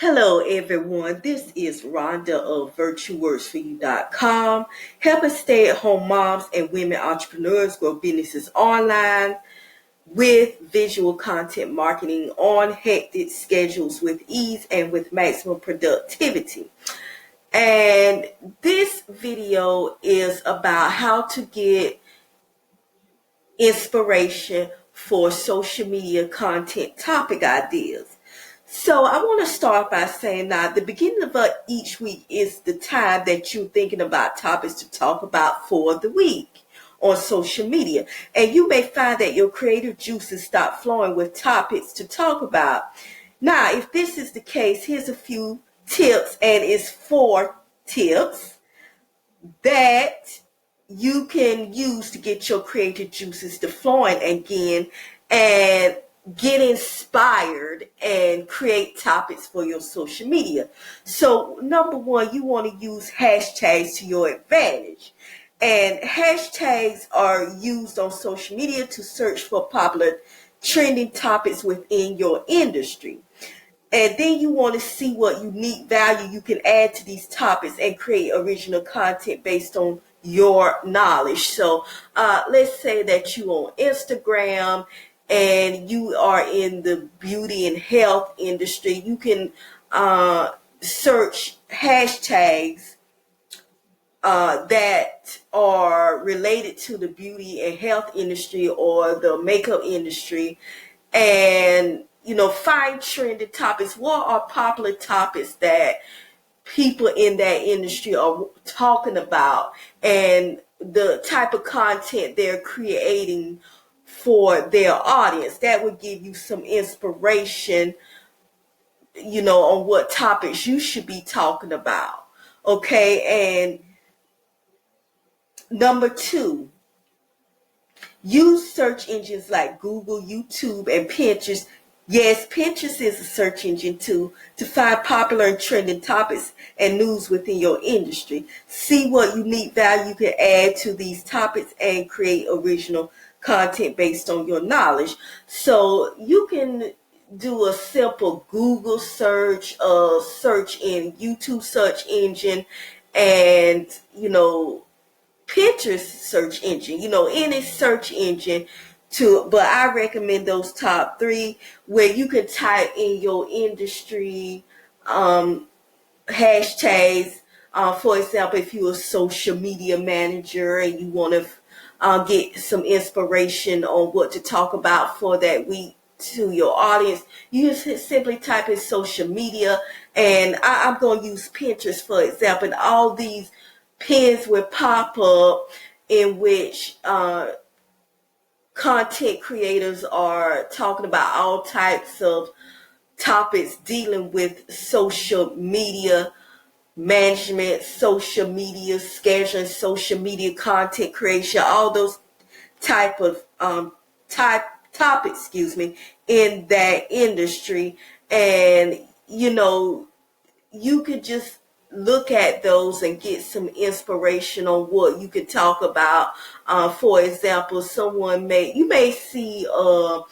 Hello, everyone. This is Rhonda of virtueworksforyou.com, helping stay-at-home moms and women entrepreneurs grow businesses online with visual content marketing on hectic schedules with ease and with maximum productivity. And this video is about how to get inspiration for social media content topic ideas. So I want to start by saying that the beginning of each week is the time that you're thinking about topics to talk about for the week on social media. And you may find that your creative juices start flowing with topics to talk about. Now, if this is the case, here's a few tips, and it's 4 tips that you can use to get your creative juices to flowing again and get inspired and create topics for your social media. So number 1, you want to use hashtags to your advantage. And hashtags are used on social media to search for popular trending topics within your industry. And then you want to see what unique value you can add to these topics and create original content based on your knowledge. So let's say that you're on Instagram and you are in the beauty and health industry. You can search hashtags that are related to the beauty and health industry or the makeup industry, and find trending topics. What are popular topics that people in that industry are talking about, and the type of content they're creating for their audience? That would give you some inspiration, on what topics you should be talking about. Okay, and number 2, use search engines like Google, YouTube, and Pinterest. Yes, Pinterest is a search engine too, to find popular and trending topics and news within your industry. See what unique value you can add to these topics and create original content based on your knowledge. So you can do a simple Google search, search in YouTube search engine, and Pinterest search engine, any search engine but I recommend those top 3 where you can type in your industry hashtags. For example, if you're a social media manager and you want to get some inspiration on what to talk about for that week to your audience, you just simply type in social media. And I'm going to use Pinterest, for example, and all these pins will pop up in which content creators are talking about all types of topics dealing with social media management, social media scheduling, social media content creation, all those type of topics, in that industry. And you could just look at those and get some inspiration on what you could talk about. For example, you may see a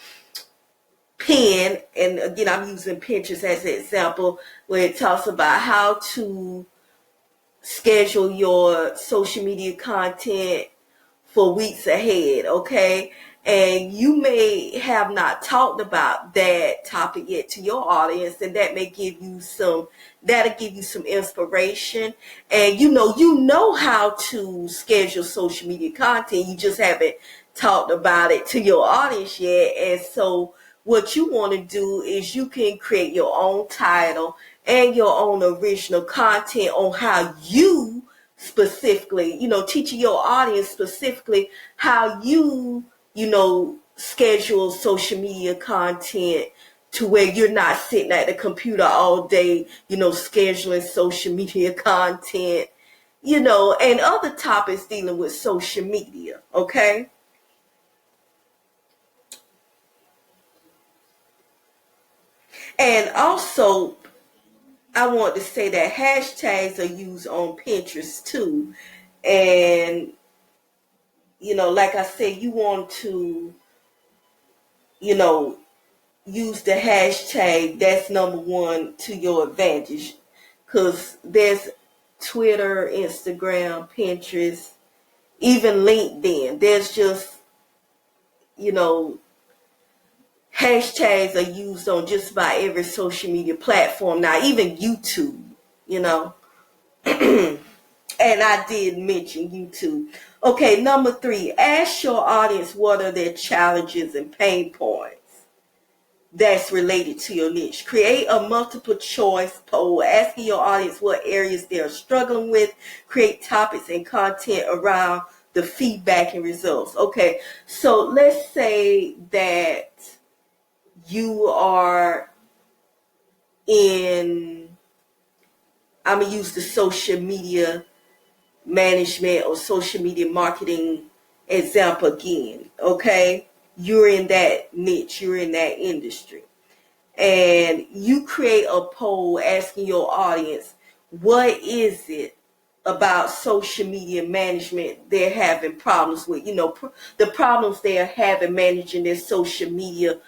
pin, and again, I'm using Pinterest as an example, where it talks about how to schedule your social media content for weeks ahead, okay? And you may have not talked about that topic yet to your audience, and that'll give you some inspiration. And you know how to schedule social media content, you just haven't talked about it to your audience yet. And so what you want to do is you can create your own title and your own original content on how you specifically, teaching your audience specifically how you schedule social media content to where you're not sitting at the computer all day, scheduling social media content, and other topics dealing with social media, okay? And also, I want to say that hashtags are used on Pinterest too. And, like I said, you want to, use the hashtag. That's number one to your advantage, because there's Twitter, Instagram, Pinterest, even LinkedIn. There's just, you know, hashtags are used on just about every social media platform now, even YouTube, you know. And I did mention YouTube. Okay, number 3, ask your audience what are their challenges and pain points that's related to your niche. Create a multiple choice poll asking your audience what areas they're struggling with. Create topics and content around the feedback and results. Okay, so let's say that you are I'm going to use the social media management or social media marketing example again, okay? You're in that niche, you're in that industry, and you create a poll asking your audience, what is it about social media management they're having problems with? You know, the problems they're having managing their social media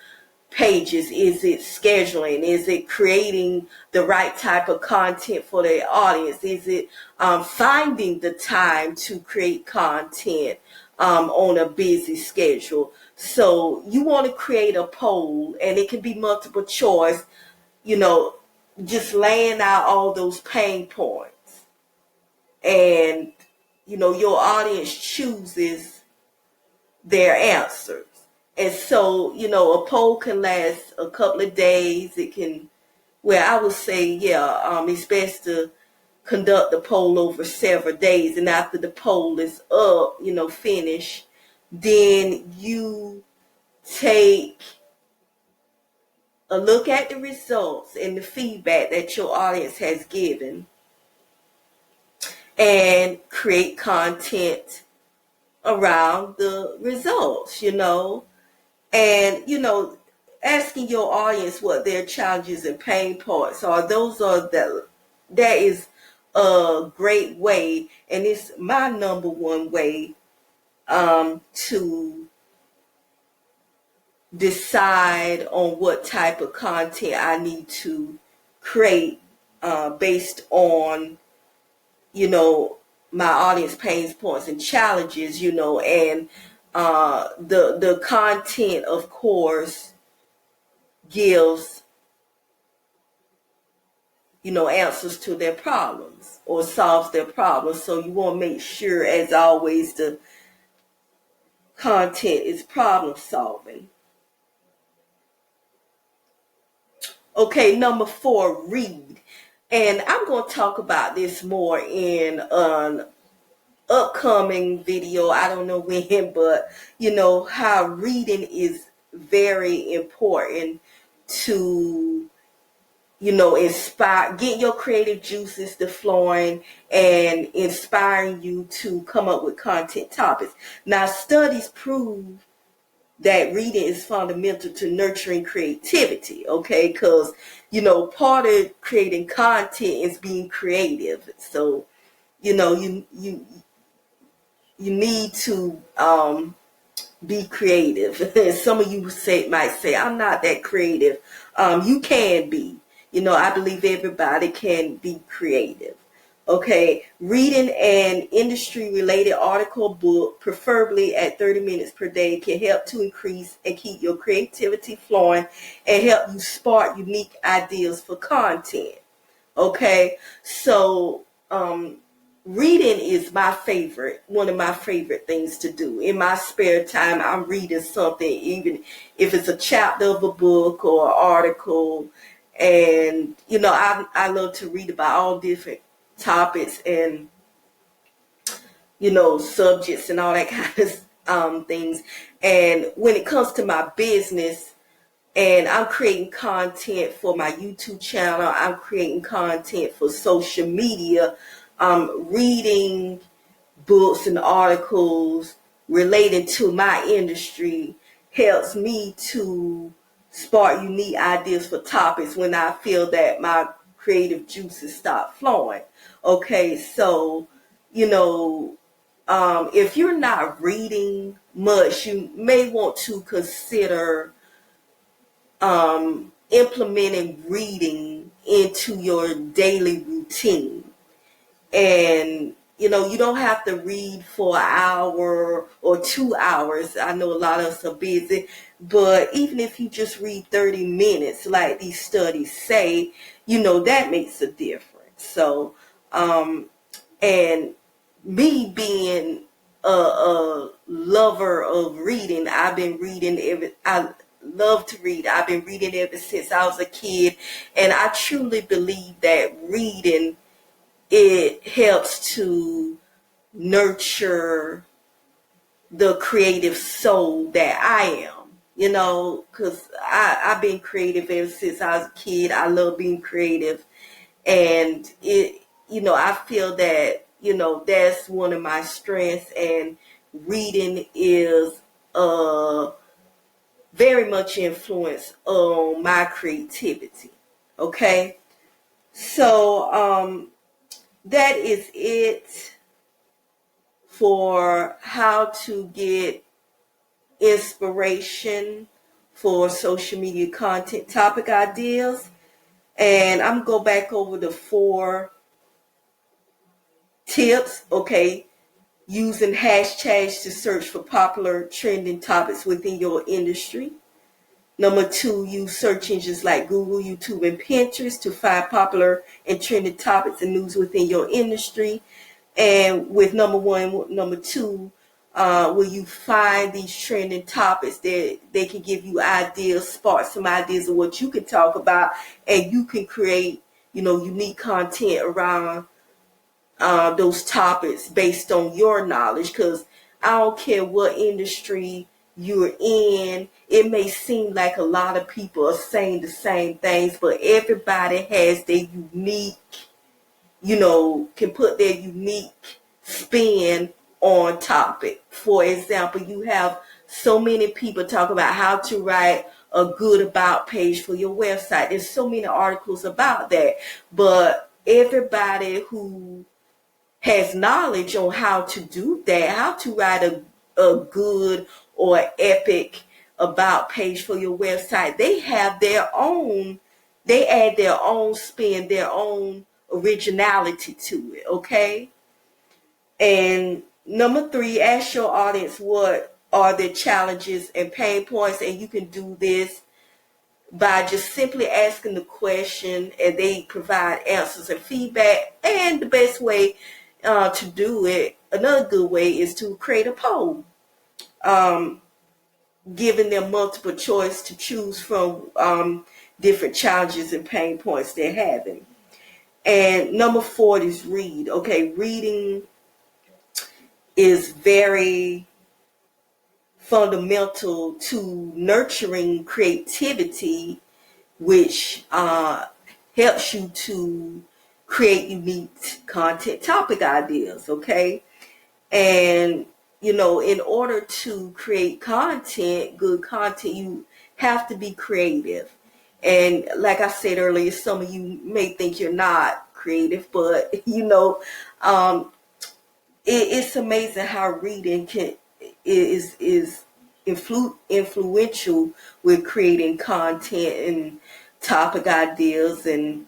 pages. Is it scheduling? Is it creating the right type of content for their audience? Is it finding the time to create content on a busy schedule? So you want to create a poll, and it can be multiple choice, you know, just laying out all those pain points. And, you know, your audience chooses their answers. And so, you know, a poll can last a couple of days. It can, well, I would say, it's best to conduct the poll over several days. And after the poll is up, you know, finished, then you take a look at the results and the feedback that your audience has given and create content around the results, you know. And, you know, asking your audience what their challenges and pain points are, that is a great way, and it's my number one way to decide on what type of content I need to create based on, you know, my audience pain points and challenges, you know, and the content, of course, gives, you know, answers to their problems or solves their problems. So you want to make sure, as always, the content is problem solving. Okay, number 4, read. And I'm going to talk about this more in an upcoming video. I don't know when, but, you know, how reading is very important to, you know, inspire, get your creative juices to flowing and inspiring you to come up with content topics. Now, studies prove that reading is fundamental to nurturing creativity, okay? Because, you know, part of creating content is being creative. So, you know, you need to be creative. Some of you might say, I'm not that creative. You can be. You know, I believe everybody can be creative. Okay, reading an industry-related article, book, preferably at 30 minutes per day, can help to increase and keep your creativity flowing and help you spark unique ideas for content. Okay, so reading is one of my favorite things to do. In my spare time, I'm reading something, even if it's a chapter of a book or an article. And, you know, I love to read about all different topics and, you know, subjects and all that kind of things. And when it comes to my business, and I'm creating content for my YouTube channel, I'm creating content for social media, reading books and articles relating to my industry helps me to spark unique ideas for topics when I feel that my creative juices stop flowing. Okay, so, you know, if you're not reading much, you may want to consider implementing reading into your daily routine. And you don't have to read for an hour or 2 hours. I know a lot of us are busy, but even if you just read 30 minutes, like these studies say, that makes a difference. So, and me being a lover of reading, I love to read. I've been reading ever since I was a kid, and I truly believe that reading, it helps to nurture the creative soul that I am, because I've been creative ever since I was a kid. I love being creative. And I feel that, that's one of my strengths, and reading is very much influence on my creativity. Okay. So, that is it for how to get inspiration for social media content topic ideas. And I'm going to go back over the 4 tips. Okay. Using hashtags to search for popular trending topics within your industry. Number 2, use search engines like Google, YouTube, and Pinterest to find popular and trending topics and news within your industry. And with number 1, number 2, will you find these trending topics that they can give you ideas, spark some ideas of what you can talk about, and you can create, unique content around those topics based on your knowledge. Because I don't care what industry you're in, it may seem like a lot of people are saying the same things, but everybody has their unique, can put their unique spin on topic. For example, you have so many people talk about how to write a good about page for your website. There's so many articles about that, but everybody who has knowledge on how to do that, how to write a good or epic about page for your website, they have they add their own spin, their own originality to it, okay? And number 3, ask your audience what are their challenges and pain points, and you can do this by just simply asking the question, and they provide answers and feedback. And the best way to do it, another good way, is to create a poll, giving them multiple choice to choose from different challenges and pain points they're having. And number 4 is read. Okay, reading is very fundamental to nurturing creativity, which helps you to create unique content topic ideas, okay? And, in order to create good content, you have to be creative. And like I said earlier, some of you may think you're not creative, but, it's amazing how reading is influential with creating content and topic ideas. And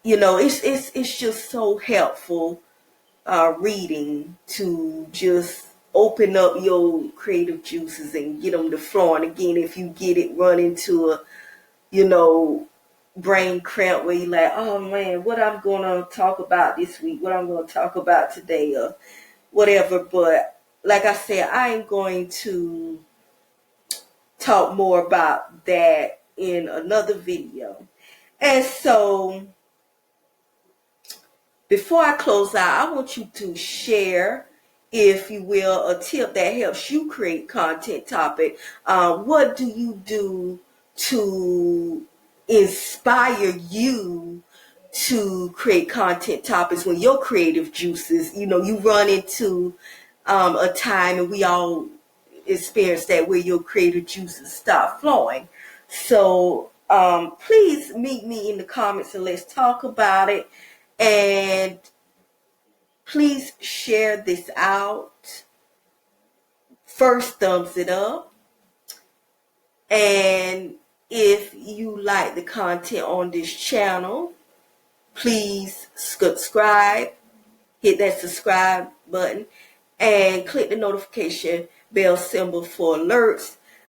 it's just so helpful, reading, to just open up your creative juices and get them to flowing again. If you get it run into a brain cramp where you're like, oh man, what I'm gonna talk about this week, what I'm gonna talk about today, or whatever. But like I said, I am going to talk more about that in another video. And so before I close out, I want you to share, if you will, a tip that helps you create content topic. What do you do to inspire you to create content topics when your creative juices, you run into a time, and we all experience that, where your creative juices stop flowing. So please meet me in the comments and let's talk about it. And please share this out. First, thumbs it up. And If you like the content on this channel, please subscribe, hit that subscribe button, and click the notification bell symbol for alerts